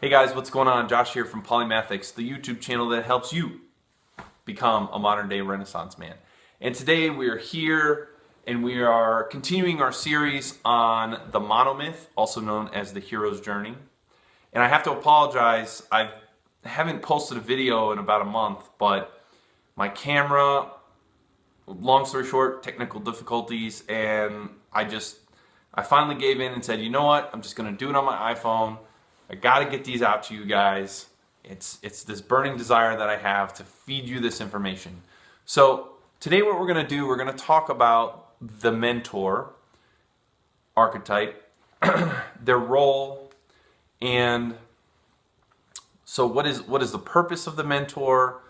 Hey guys, what's going on? Josh here from Polymathics, the YouTube channel that helps you become a modern day Renaissance man. And today we are here and we are continuing our series on the Monomyth, also known as the hero's journey. And I have to apologize, I haven't posted a video in about a month, but my camera, long story short, technical difficulties, and I finally gave in and said, you know what, I'm just going to do it on my iPhone. I got to get these out to you guys. It's this burning desire that I have to feed you this information. So today what we're going to do, we're going to talk about the Mentor Archetype, their role, and so what is the purpose of the Mentor,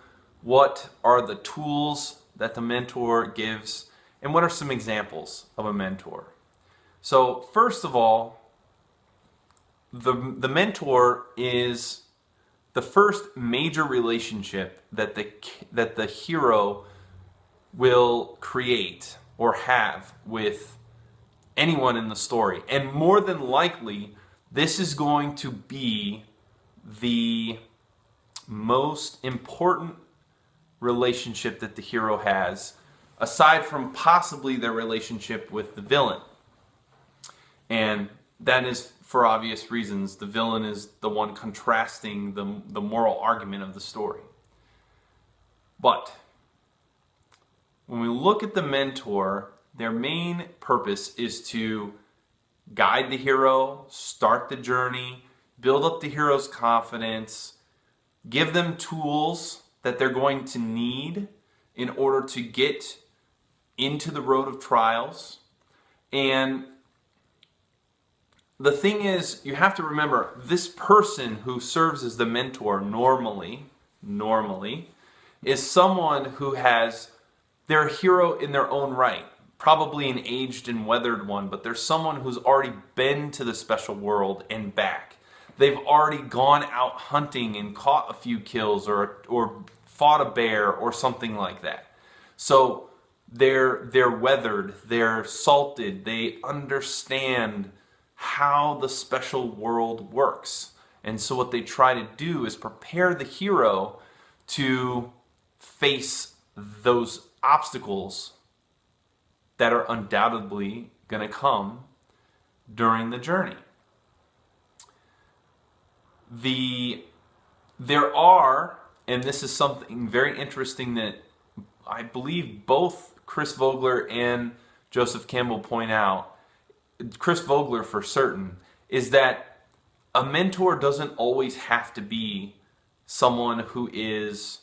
what are the tools that the Mentor gives, and what are some examples of a Mentor. So first of all, the Mentor is the first major relationship that the hero will create or have with anyone in the story. And more than likely, this is going to be the most important relationship that the hero has, aside from possibly their relationship with the villain. And that is for obvious reasons. The villain is the one contrasting the moral argument of the story. But when we look at the Mentor, their main purpose is to guide the hero, start the journey, build up the hero's confidence, give them tools that they're going to need in order to get into the road of trials. And the thing is, you have to remember, this person who serves as the Mentor normally is someone who has, they're a hero in their own right, probably an aged and weathered one, but there's someone who's already been to the special world and back. They've already gone out hunting and caught a few kills or fought a bear or something like that. So they're weathered, they're salted, they understand how the special world works. And so what they try to do is prepare the hero to face those obstacles that are undoubtedly going to come during the journey. There are, and this is something very interesting that I believe both Chris Vogler and Joseph Campbell point out, Chris Vogler for certain, is that a mentor doesn't always have to be someone who is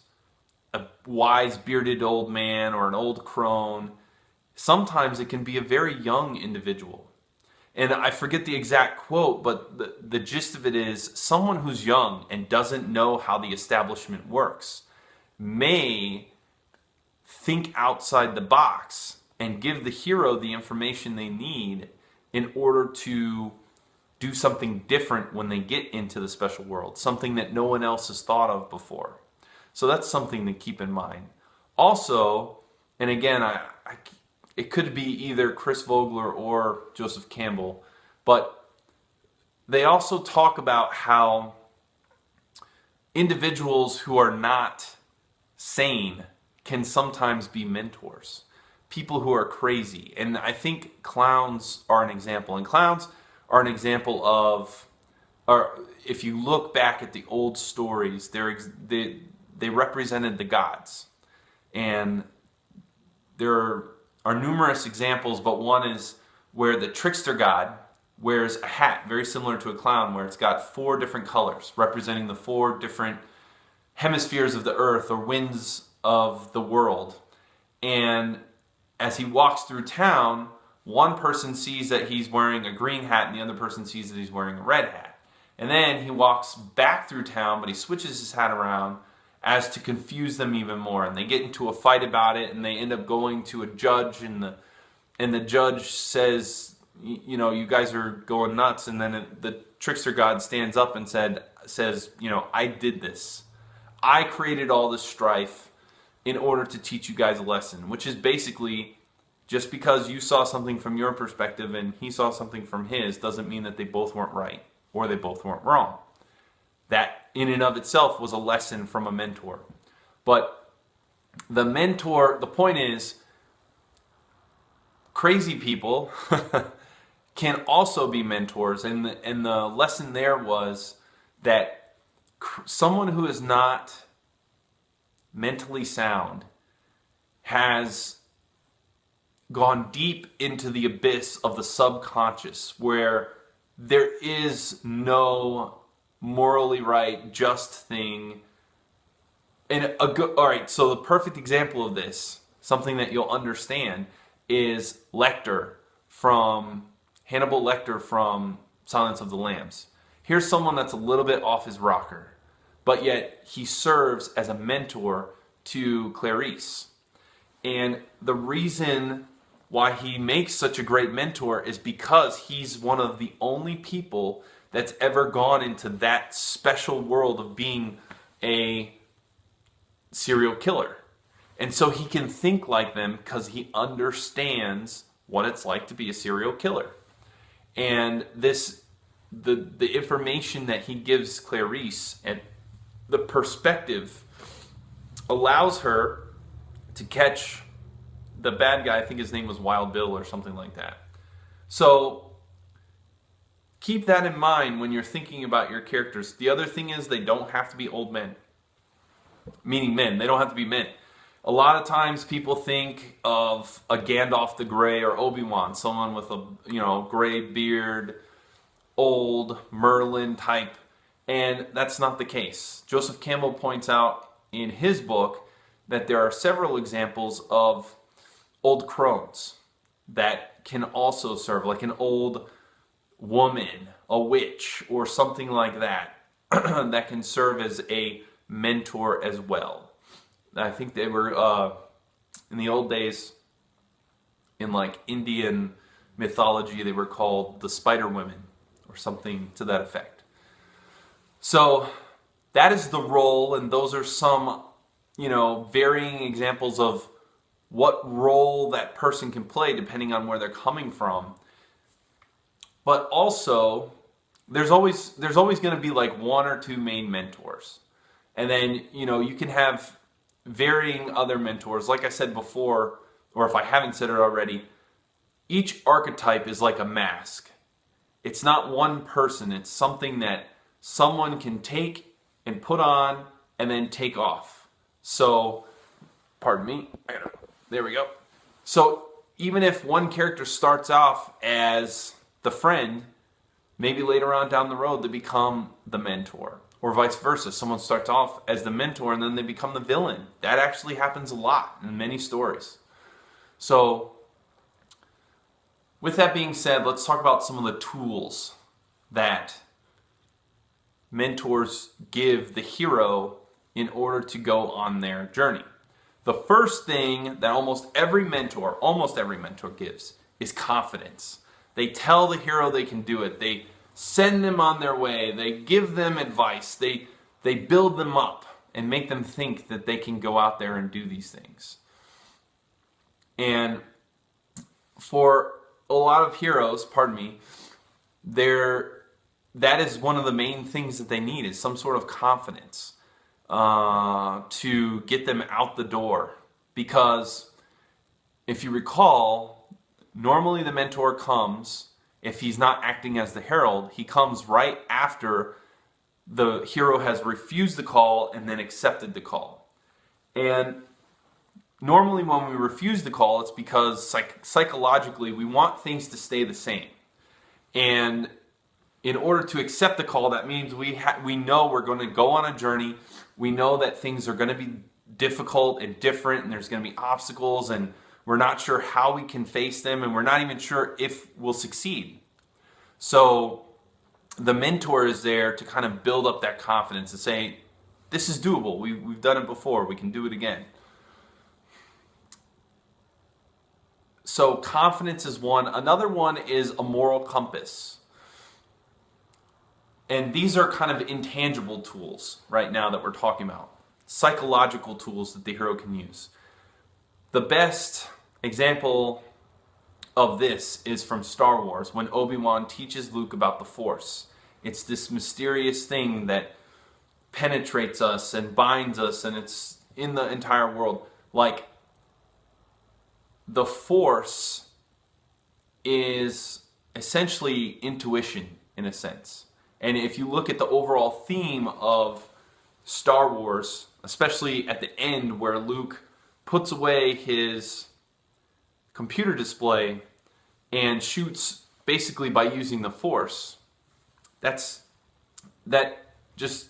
a wise bearded old man or an old crone. Sometimes it can be a very young individual. And I forget the exact quote, but the gist of it is someone who's young and doesn't know how the establishment works may think outside the box and give the hero the information they need in order to do something different when they get into the special world, something that no one else has thought of before. So that's something to keep in mind. Also, and again, it could be either Chris Vogler or Joseph Campbell, but they also talk about how individuals who are not sane can sometimes be mentors. People who are crazy. And I think clowns are an example. And clowns are an example of, or if you look back at the old stories, they represented the gods. And there are numerous examples, but one is where the trickster god wears a hat very similar to a clown, where it's got 4 different colors representing the 4 different hemispheres of the earth or winds of the world. And as he walks through town, one person sees that he's wearing a green hat and the other person sees that he's wearing a red hat. And then he walks back through town, but he switches his hat around as to confuse them even more. And they get into a fight about it, and they end up going to a judge, and the judge says, you know, you guys are going nuts. And then the trickster god stands up and says, you know, I did this. I created all this strife in order to teach you guys a lesson, which is basically, just because you saw something from your perspective and he saw something from his doesn't mean that they both weren't right or they both weren't wrong. that in and of itself was a lesson from a mentor. But the mentor, the point is, crazy people can also be mentors. And the lesson there was that someone who is not mentally sound has gone deep into the abyss of the subconscious, where there is no morally right, just thing. And all right, so the perfect example of this, something that you'll understand, is Hannibal Lecter from Silence of the Lambs. Here's someone that's a little bit off his rocker, but yet he serves as a mentor to Clarice. And the reason why he makes such a great mentor is because he's one of the only people that's ever gone into that special world of being a serial killer. And so he can think like them because he understands what it's like to be a serial killer. And the information that he gives Clarice and the perspective allows her to catch the bad guy. I think his name was Wild Bill or something like that. So keep that in mind when you're thinking about your characters. The other thing is, they don't have to be old men. Meaning men. They don't have to be men. A lot of times people think of a Gandalf the Grey or Obi-Wan, someone with a gray beard, old Merlin type, and that's not the case. Joseph Campbell points out in his book that there are several examples of old crones that can also serve, like an old woman, a witch, or something like that, that can serve as a mentor as well. I think they were, in the old days, in like Indian mythology, they were called the Spider Women, or something to that effect. So that is the role, and those are some, varying examples of what role that person can play depending on where they're coming from. But also, there's always going to be like one or two main mentors. And then, you can have varying other mentors. Like I said before, or if I haven't said it already, each archetype is like a mask. It's not one person. It's something that someone can take and put on and then take off. So, pardon me. There we go. So, even if one character starts off as the friend, maybe later on down the road they become the mentor. Or vice versa. Someone starts off as the mentor and then they become the villain. That actually happens a lot in many stories. So, with that being said, let's talk about some of the tools that mentors give the hero in order to go on their journey. The first thing that almost every mentor gives is confidence. They tell the hero they can do it. They send them on their way. They give them advice. They build them up and make them think that they can go out there and do these things. And for a lot of heroes, that is one of the main things that they need, is some sort of confidence to get them out the door. Because if you recall, normally the mentor comes, if he's not acting as the herald, he comes right after the hero has refused the call and then accepted the call. And normally when we refuse the call, it's because psychologically we want things to stay the same. And in order to accept the call, that means we know we're going to go on a journey. We know that things are going to be difficult and different, and there's going to be obstacles, and we're not sure how we can face them, and we're not even sure if we'll succeed. So the mentor is there to kind of build up that confidence and say, this is doable. We've done it before. We can do it again. So confidence is one. Another one is a moral compass. And these are kind of intangible tools right now that we're talking about. Psychological tools that the hero can use. The best example of this is from Star Wars, when Obi-Wan teaches Luke about the Force. It's this mysterious thing that penetrates us and binds us, and it's in the entire world. Like, the Force is essentially intuition in a sense. And if you look at the overall theme of Star Wars, especially at the end where Luke puts away his computer display and shoots basically by using the Force, that just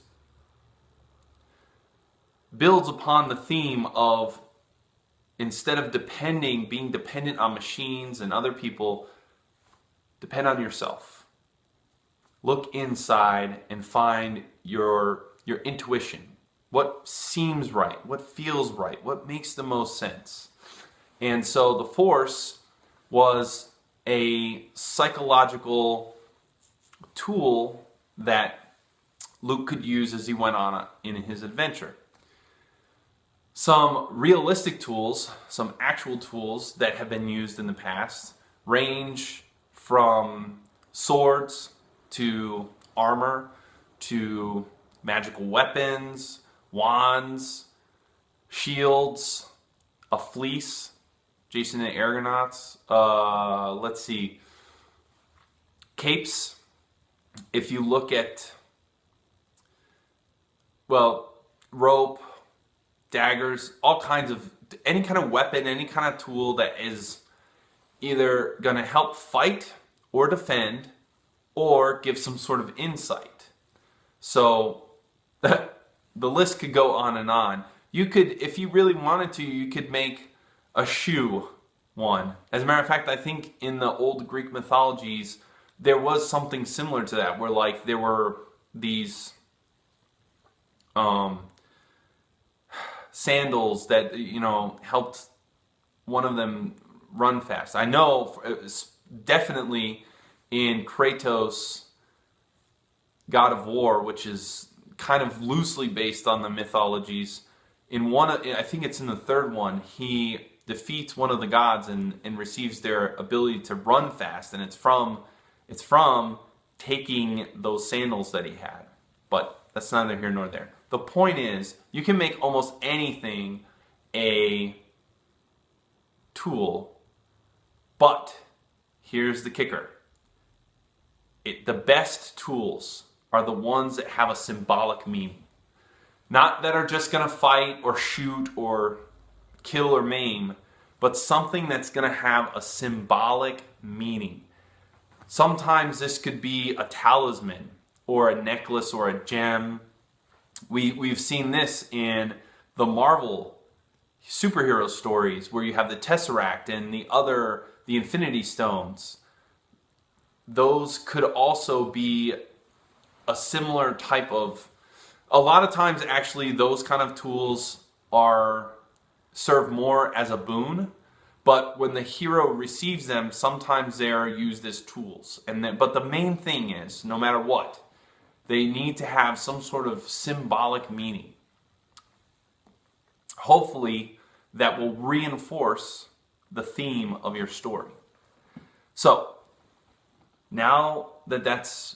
builds upon the theme of, instead of being dependent on machines and other people, depend on yourself. Look inside and find your intuition. What seems right, what feels right, what makes the most sense. And so the Force was a psychological tool that Luke could use as he went on in his adventure. Some realistic tools, some actual tools that have been used in the past, range from swords to armor to magical weapons, wands, shields, a fleece, Jason and the Argonauts, let's see, capes. If you look at, well, rope, daggers, all kinds of, any kind of weapon, any kind of tool that is either going to help fight or defend or give some sort of insight. So the list could go on and on. You could, if you really wanted to, you could make a shoe one. As a matter of fact, I think in the old Greek mythologies, there was something similar to that, where like there were these sandals that, you know, helped one of them run fast. I know definitely in Kratos, God of War, which is kind of loosely based on the mythologies, in one, I think it's in the third one, he defeats one of the gods and receives their ability to run fast, and it's from taking those sandals that he had. But that's neither here nor there. The point is, you can make almost anything a tool, but here's the kicker. The best tools are the ones that have a symbolic meaning. Not that are just going to fight or shoot or kill or maim, but something that's going to have a symbolic meaning. Sometimes this could be a talisman or a necklace or a gem. We've seen this in the Marvel superhero stories where you have the Tesseract and the Infinity Stones. Those could also be a similar type of, a lot of times actually those kind of tools serve more as a boon, but when the hero receives them, sometimes they are used as tools. But the main thing is, no matter what, they need to have some sort of symbolic meaning. Hopefully, that will reinforce the theme of your story. So, now that that's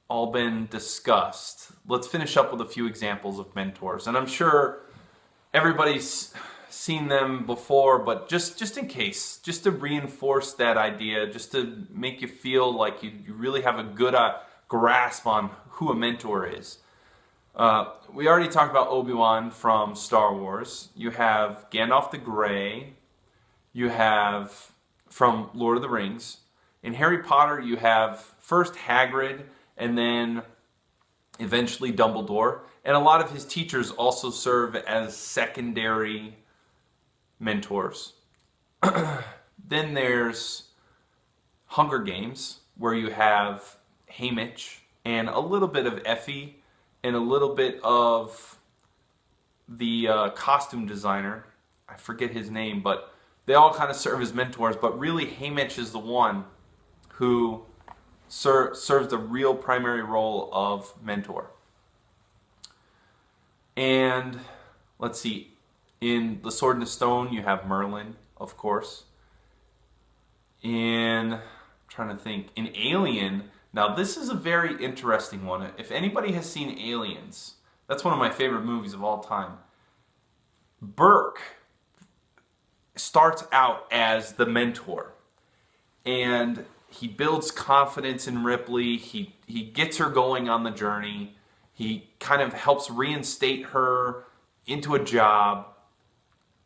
all been discussed, let's finish up with a few examples of mentors. And I'm sure everybody's seen them before, but just in case, just to reinforce that idea, just to make you feel like you really have a good grasp on who a mentor is. We already talked about Obi-Wan from Star Wars. You have Gandalf the Grey. You have from Lord of the Rings. In Harry Potter, you have first Hagrid and then eventually Dumbledore. And a lot of his teachers also serve as secondary mentors. Then there's Hunger Games, where you have Haymitch and a little bit of Effie and a little bit of the costume designer. I forget his name, but they all kind of serve as mentors. But really, Haymitch is the one who serves the real primary role of mentor. And let's see, in The Sword and the Stone, you have Merlin, of course. I'm trying to think, in Alien, now this is a very interesting one. If anybody has seen Aliens, That's one of my favorite movies of all time. Burke starts out as the mentor, and he builds confidence in Ripley. He gets her going on the journey. He kind of helps reinstate her into a job.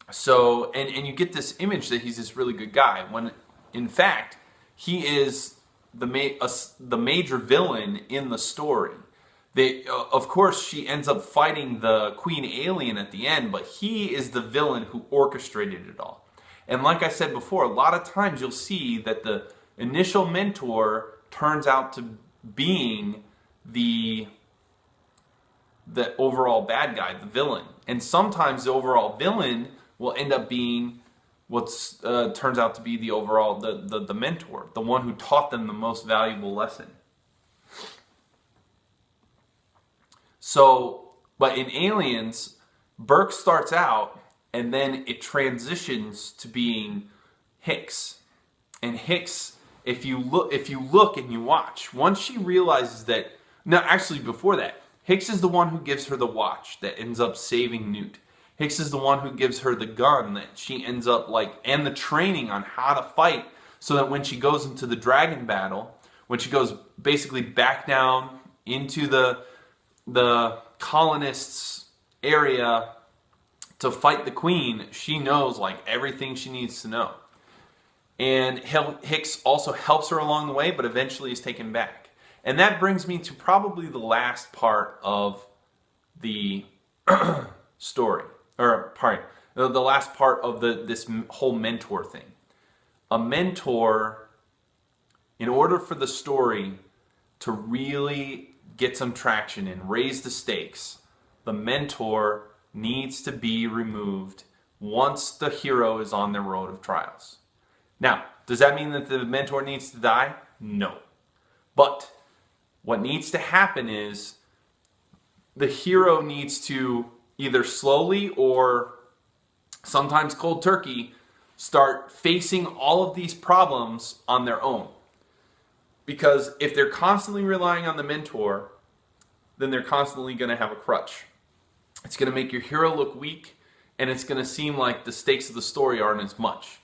So, and you get this image that he's this really good guy, when in fact he is the major villain in the story. Of course, she ends up fighting the Queen Alien at the end, but he is the villain who orchestrated it all. And like I said before, a lot of times you'll see that the initial mentor turns out to being the overall bad guy, the villain. And sometimes the overall villain will end up being what's turns out to be the overall the mentor, the one who taught them the most valuable lesson. So, but in Aliens, Burke starts out, and then it transitions to being Hicks. And Hicks, if you look and you watch, once she realizes that, no, actually before that, Hicks is the one who gives her the watch that ends up saving Newt. Hicks is the one who gives her the gun that she ends up and the training on how to fight, so that when she goes into the dragon battle, when she goes basically back down into the colonists' area to fight the queen, she knows everything she needs to know. And Hicks also helps her along the way, but eventually is taken back. And that brings me to probably the last part of the story. The last part of this whole mentor thing. A mentor, in order for the story to really get some traction and raise the stakes, the mentor needs to be removed once the hero is on their road of trials. Now, does that mean that the mentor needs to die? No. But what needs to happen is the hero needs to either slowly or sometimes cold turkey start facing all of these problems on their own. Because if they're constantly relying on the mentor, then they're constantly going to have a crutch. It's going to make your hero look weak, and it's going to seem like the stakes of the story aren't as much.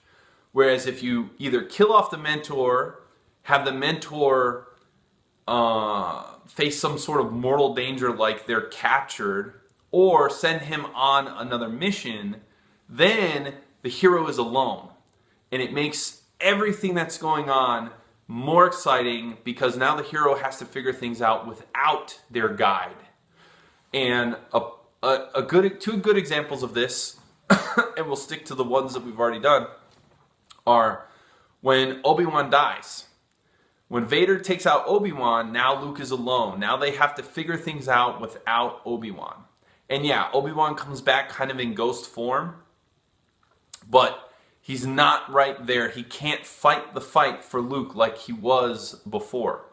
Whereas if you either kill off the mentor, have the mentor face some sort of mortal danger like they're captured, or send him on another mission, then the hero is alone. And it makes everything that's going on more exciting, because now the hero has to figure things out without their guide. And two good examples of this, and we'll stick to the ones that we've already done, are when Obi-Wan dies. When Vader takes out Obi-Wan, now Luke is alone. Now they have to figure things out without Obi-Wan. And yeah, Obi-Wan comes back kind of in ghost form, but he's not right there. He can't fight the fight for Luke like he was before.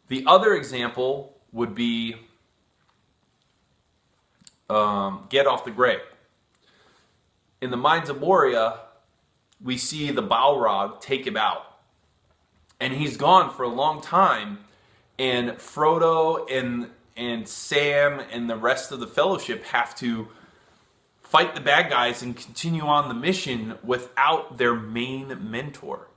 The other example would be Gandalf the Grey. In the Mines of Moria, we see the Balrog take him out. And he's gone for a long time, and Frodo and Sam and the rest of the Fellowship have to fight the bad guys and continue on the mission without their main mentor.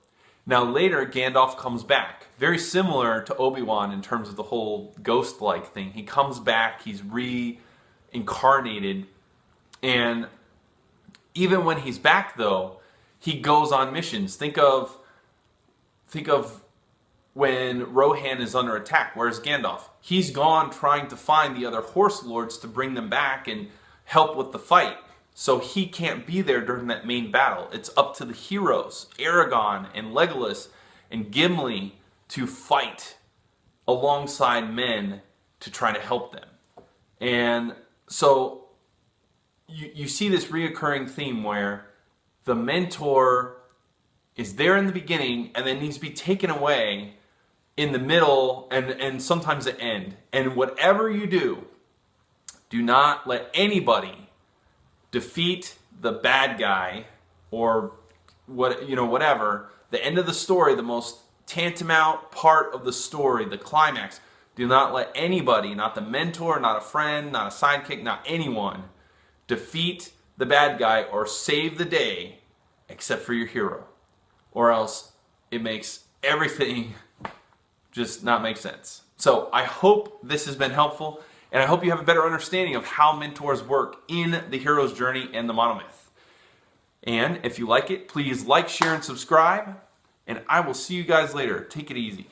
Now later, Gandalf comes back, very similar to Obi-Wan in terms of the whole ghost-like thing. He comes back, he's reincarnated, and even when he's back though, he goes on missions. Think of when Rohan is under attack. Where's Gandalf? He's gone trying to find the other horse lords to bring them back and help with the fight. So he can't be there during that main battle. It's up to the heroes, Aragorn and Legolas and Gimli, to fight alongside men to try to help them. And so you see this reoccurring theme where the mentor is there in the beginning and then needs to be taken away in the middle and sometimes the end. And whatever you do, do not let anybody defeat the bad guy or whatever. The end of the story, the most tantamount part of the story, the climax. Do not let anybody, not the mentor, not a friend, not a sidekick, not anyone, defeat the bad guy or save the day except for your hero. Or else it makes everything just not make sense. So I hope this has been helpful, and I hope you have a better understanding of how mentors work in the hero's journey and the Monomyth. And if you like it, please like, share, and subscribe, and I will see you guys later. Take it easy.